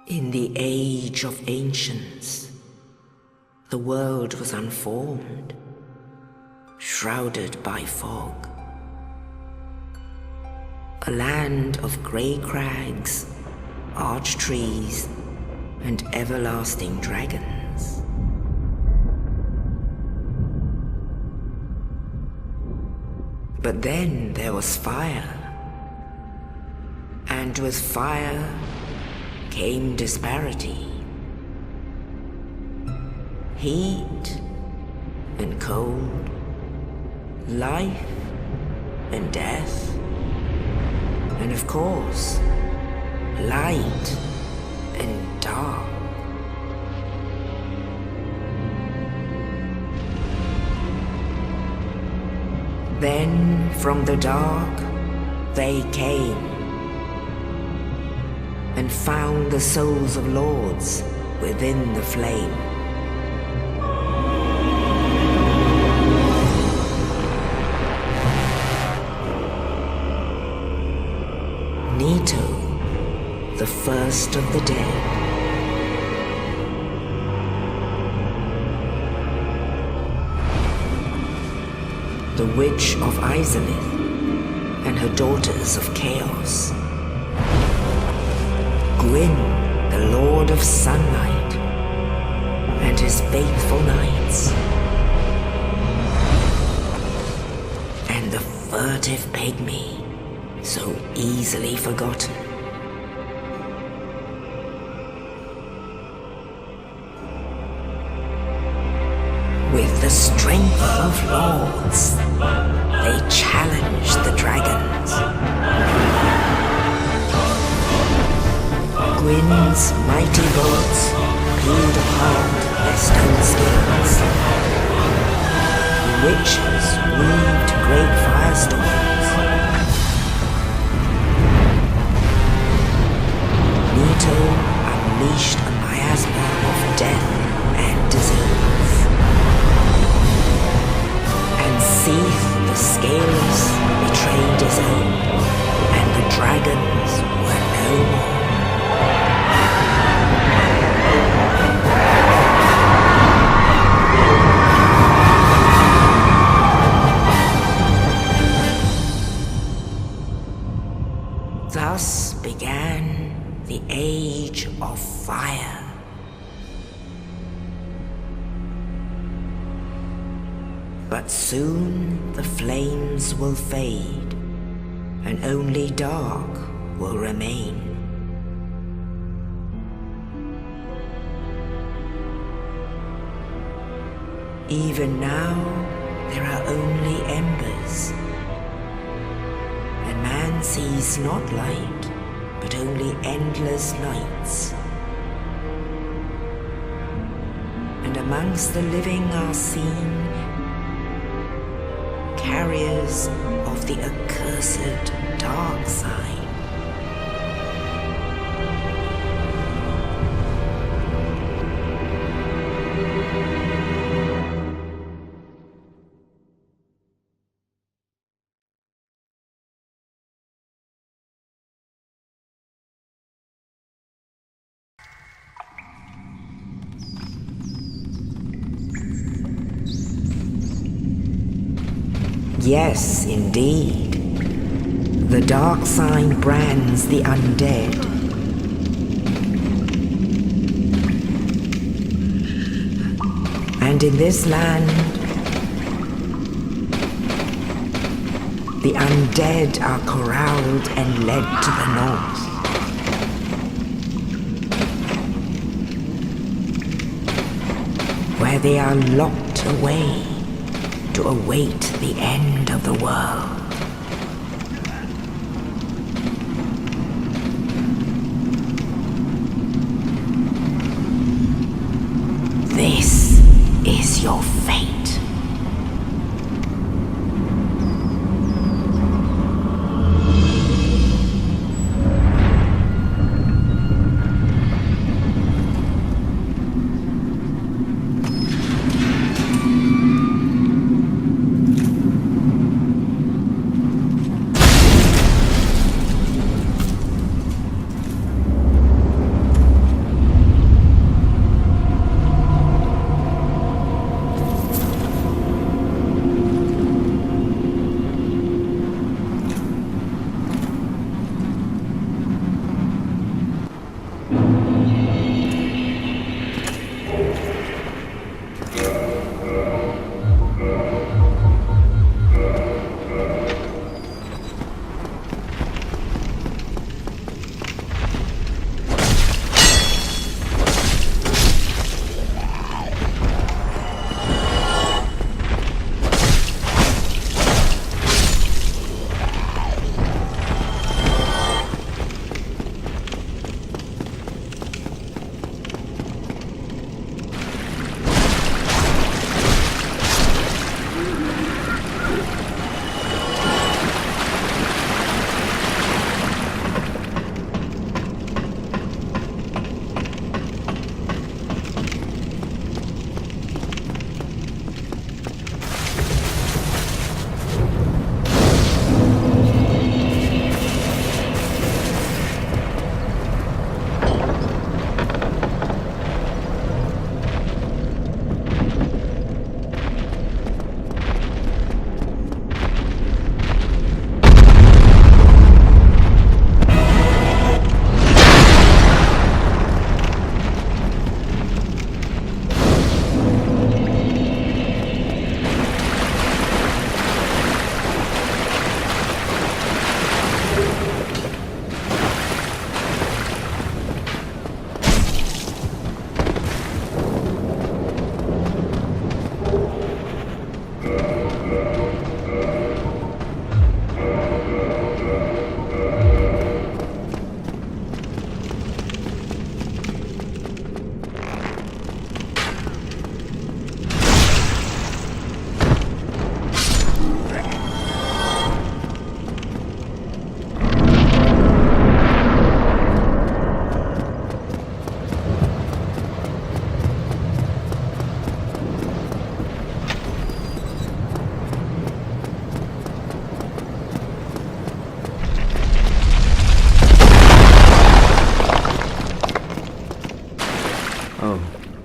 In the age of ancients, the world was unformed, shrouded by fog. A land of grey crags, arch trees, and everlasting dragons. But then there was fire, and with fire came disparity. Heat and cold, life and death, and of course, light and dark. Then from the dark they came and found the souls of lords within the flame. Nito, the first of the dead. The Witch of Izalith and her daughters of Chaos. Gwyn, the Lord of Sunlight, and his faithful knights. And the furtive pygmy, so easily forgotten. With the strength of lords, they challenged the dragons. Gwyn's mighty bolts peeled apart their stone skins. The witches weaved great firestorms. Nito unleashed a miasma of death and disease. And Seath, the Scaleless, betrayed his own, and the dragons were no more. Thus began the Age of Fire. But soon the flames will fade, and only dark will remain. Even now, there are only embers, and man sees not light, but only endless nights. And amongst the living are seen carriers of the accursed dark side. Yes, indeed. The dark sign brands the undead. And in this land, the undead are corralled and led to the north. Where they are locked away to await the end of the world. This is your fate.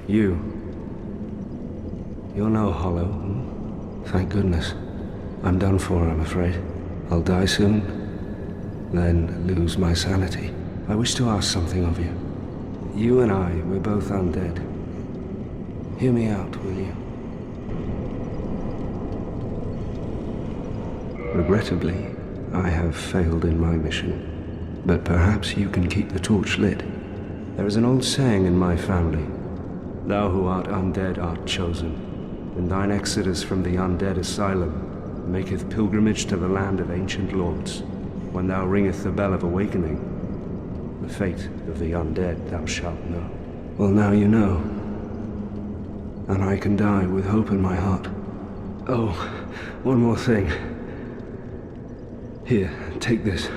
You. You're no hollow. Thank goodness. I'm done for, I'm afraid. I'll die soon, then lose my sanity. I wish to ask something of you. You and I, we're both undead. Hear me out, will you? Regrettably, I have failed in my mission, but perhaps you can keep the torch lit. There is an old saying in my family, "Thou who art undead art chosen, and thine exodus from the undead asylum maketh pilgrimage to the land of ancient lords. When thou ringeth the bell of awakening, the fate of the undead thou shalt know." Well, now you know, and I can die with hope in my heart. Oh, one more thing. Here, take this.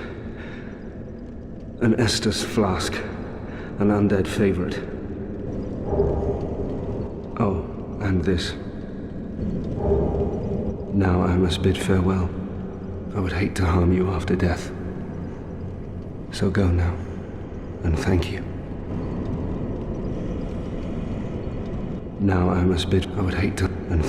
An Estus flask, an undead favorite. Oh, and this. Now I must bid farewell. I would hate to harm you after death. So go now, and thank you. Now I must bid. I would hate to. And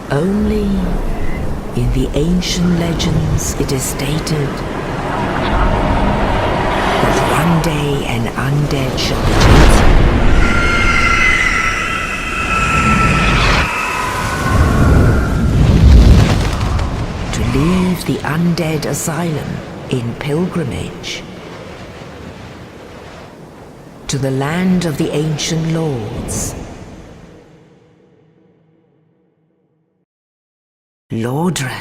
only in the ancient legends it is stated that one day an undead shall be chosen to leave the undead asylum in pilgrimage to the land of the ancient lords. Lordran.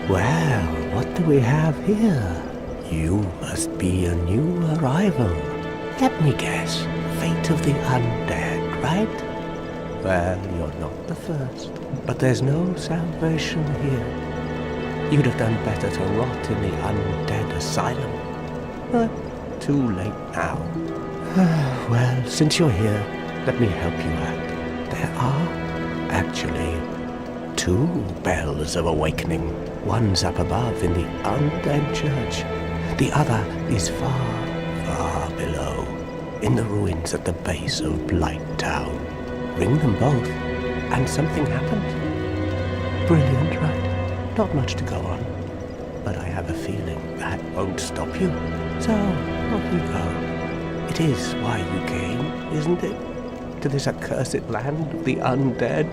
Well, what do we have here? You must be a new arrival. Let me guess, fate of the undead, right? Well, you're not the first, but there's no salvation here. You'd have done better to rot in the undead asylum. but too late now. Well, since you're here, let me help you out. There are actually 2 bells of awakening. One's up above in the undead church. The other is far, far below, in the ruins at the base of Blight Town. Ring them both, and something happens. Brilliant, right? Not much to go on, but I have a feeling that won't stop you. So, off you go. It is why you came, isn't it? To this accursed land of the undead?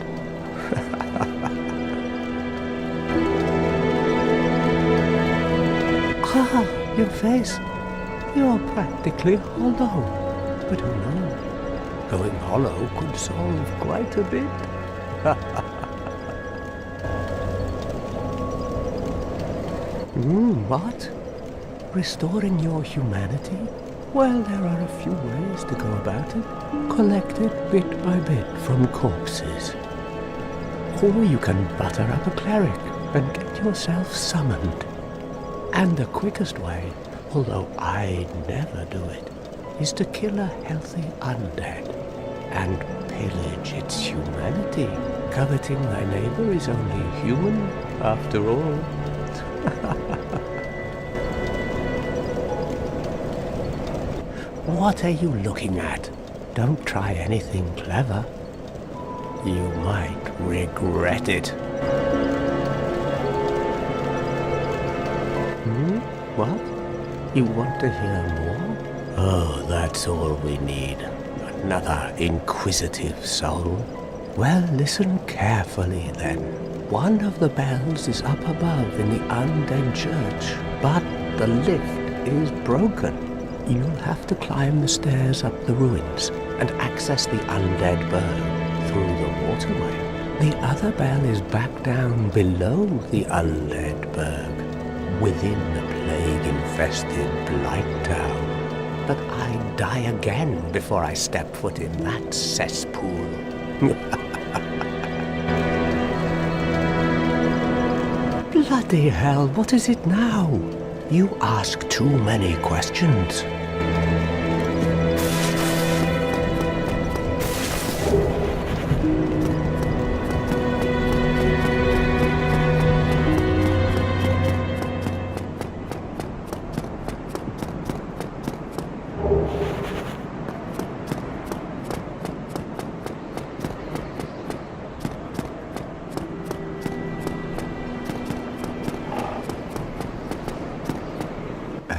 Ah, your face. You're practically hollow. But who knows? Going hollow could solve quite a bit. What? Restoring your humanity? Well, there are a few ways to go about it. Collect it bit by bit from corpses. Or you can butter up a cleric and get yourself summoned. And the quickest way, although I never do it, is to kill a healthy undead and pillage its humanity. Coveting thy neighbor is only human, after all. What are you looking at? Don't try anything clever. You might regret it. What? You want to hear more? Oh, that's all we need. Another inquisitive soul. Well, listen carefully then. One of the bells is up above in the undead church, but the lift is broken. You'll have to climb the stairs up the ruins and access the undead burg through the waterway. The other bell is back down below the undead burg, within the plague-infested Blight Town. But I'd die again before I step foot in that cesspool. Bloody hell, what is it now? You ask too many questions.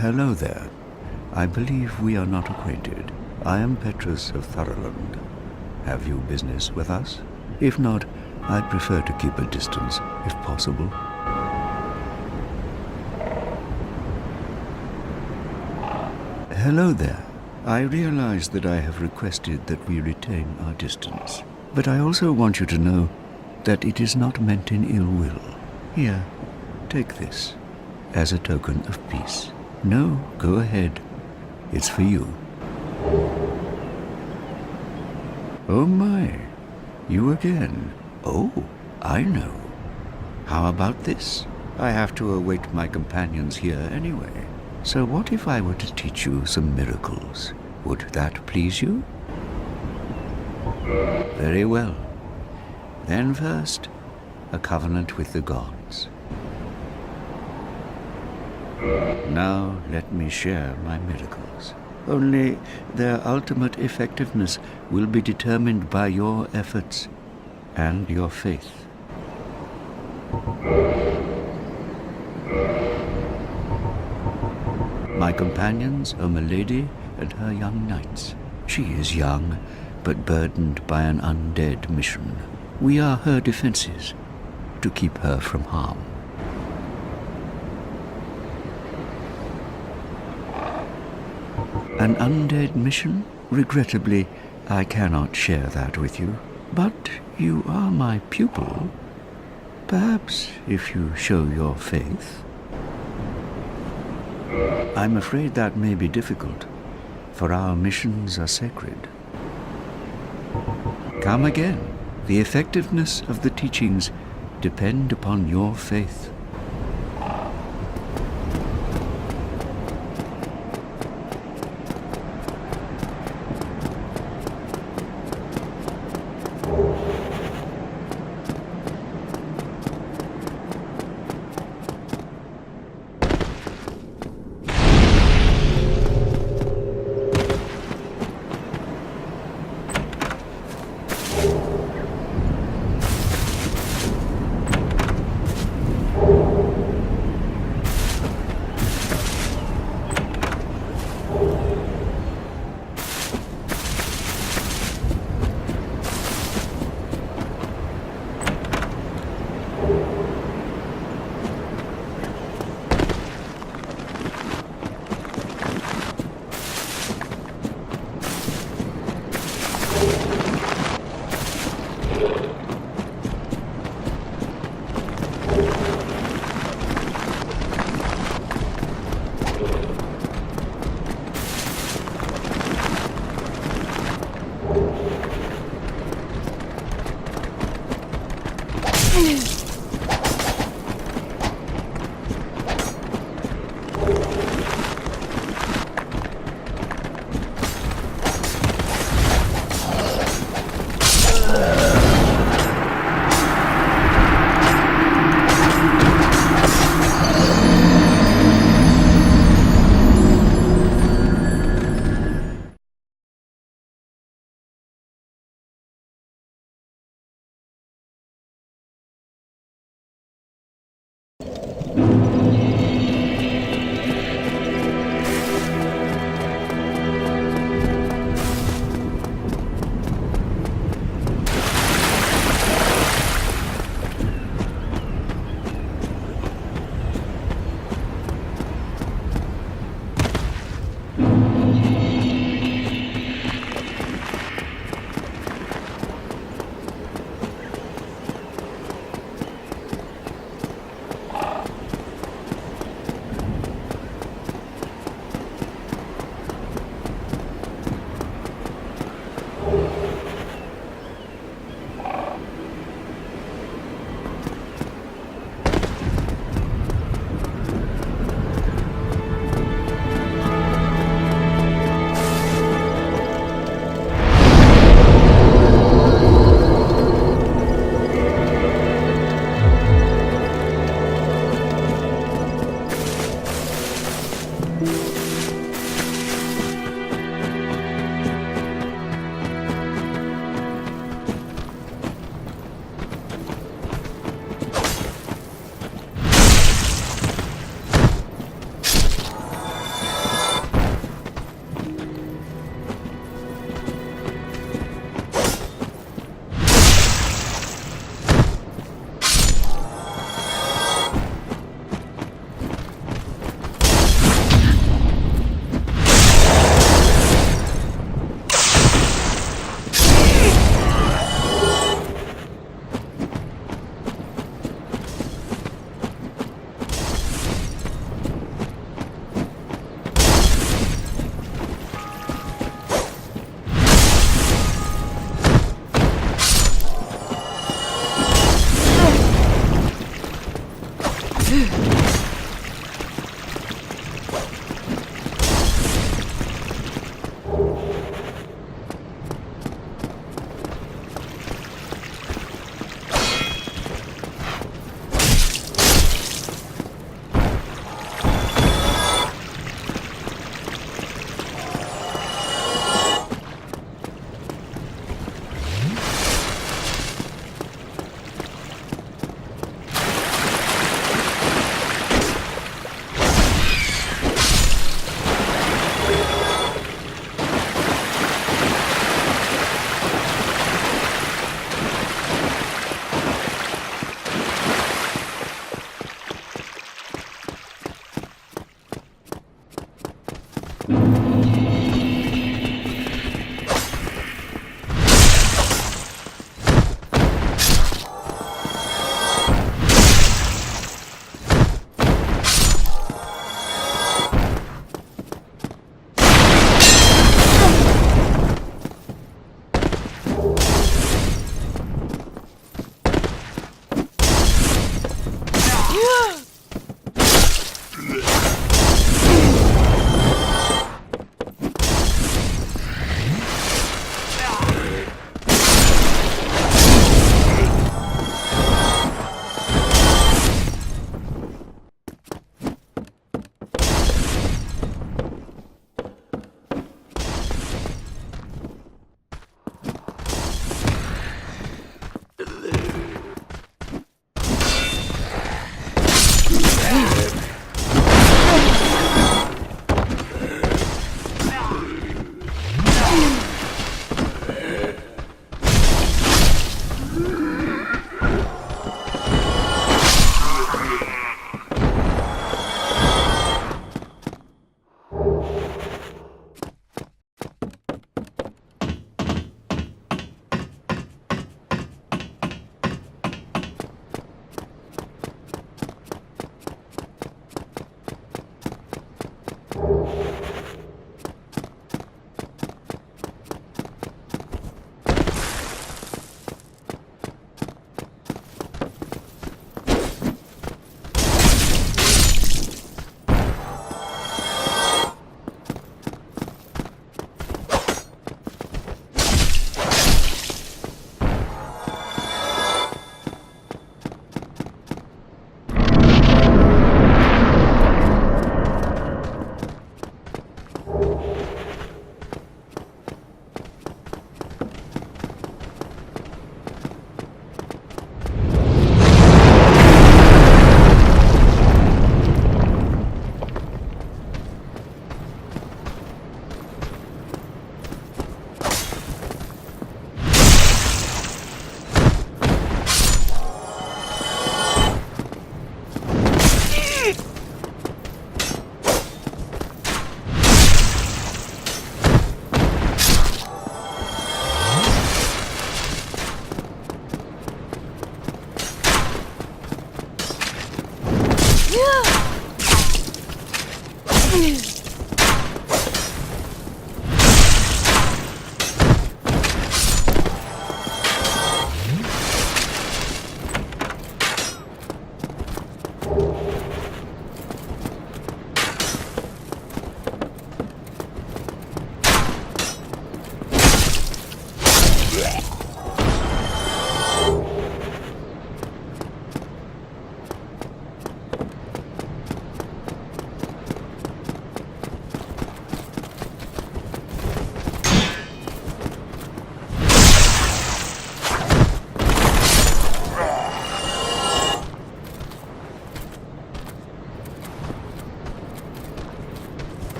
Hello there. I believe we are not acquainted. I am Petrus of Thoroland. Have you business with us? If not, I prefer to keep a distance, if possible. Hello there. I realize that I have requested that we retain our distance, but I also want you to know that it is not meant in ill will. Here, take this as a token of peace. No, go ahead. It's for you. Oh my, you again. Oh, I know. How about this? I have to await my companions here anyway. So what if I were to teach you some miracles? Would that please you? Very well. Then first, a covenant with the gods. Now let me share my miracles. Only their ultimate effectiveness will be determined by your efforts and your faith. My companions are Milady and her young knights. She is young, but burdened by an undead mission. We are her defenses, to keep her from harm. An undead mission? Regrettably, I cannot share that with you. But you are my pupil. Perhaps if you show your faith. I'm afraid that may be difficult, for our missions are sacred. Come again. The effectiveness of the teachings depend upon your faith.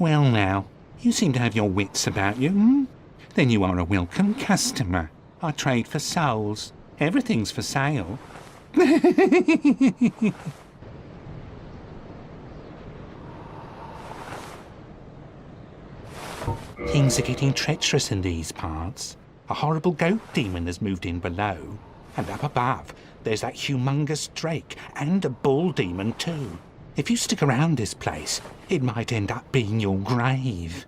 Well now, you seem to have your wits about you, hmm? Then you are a welcome customer. I trade for souls. Everything's for sale. Things are getting treacherous in these parts. A horrible goat demon has moved in below. And up above, there's that humongous drake and a bull demon too. If you stick around this place, it might end up being your grave.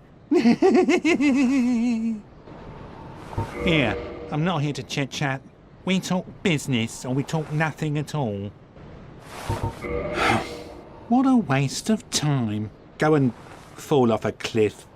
Here, I'm not here to chit-chat. We talk business or we talk nothing at all. What a waste of time. Go and fall off a cliff.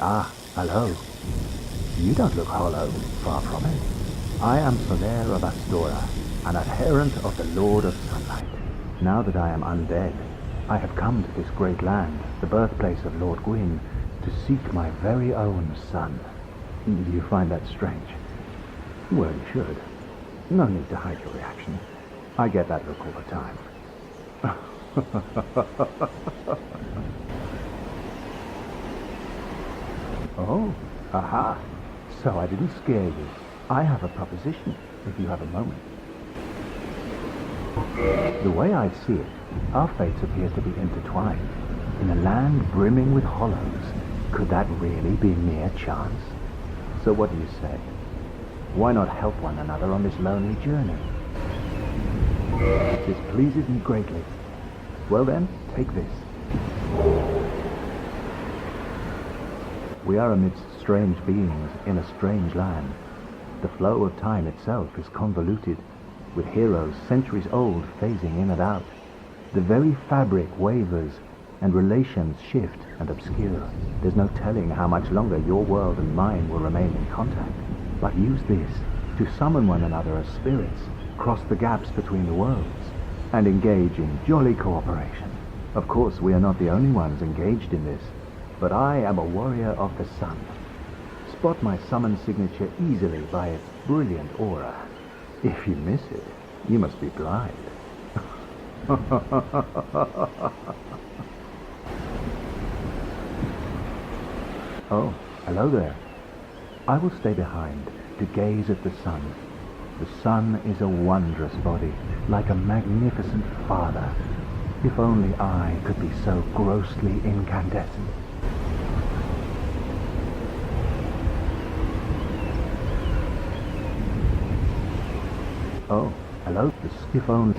Ah, hello. You don't look hollow, far from it. I am Solaire of Astora, an adherent of the Lord of Sunlight. Now that I am undead, I have come to this great land, the birthplace of Lord Gwyn, to seek my very own son. Do you find that strange? Well, you should. No need to hide your reaction. I get that look all the time. Oh, aha. So I didn't scare you. I have a proposition, if you have a moment. The way I see it, our fates appear to be intertwined. In a land brimming with hollows, could that really be mere chance? So what do you say? Why not help one another on this lonely journey? This pleases me greatly. Well then, take this. We are amidst strange beings in a strange land. The flow of time itself is convoluted, with heroes centuries old phasing in and out. The very fabric wavers, and relations shift and obscure. There's no telling how much longer your world and mine will remain in contact. But use this to summon one another as spirits, cross the gaps between the worlds, and engage in jolly cooperation. Of course, we are not the only ones engaged in this, but I am a warrior of the sun. Spot my summon signature easily by its brilliant aura. If you miss it, you must be blind. Oh, hello there. I will stay behind to gaze at the sun. The sun is a wondrous body, like a magnificent father. If only I could be so grossly incandescent. Oh, hello, if only...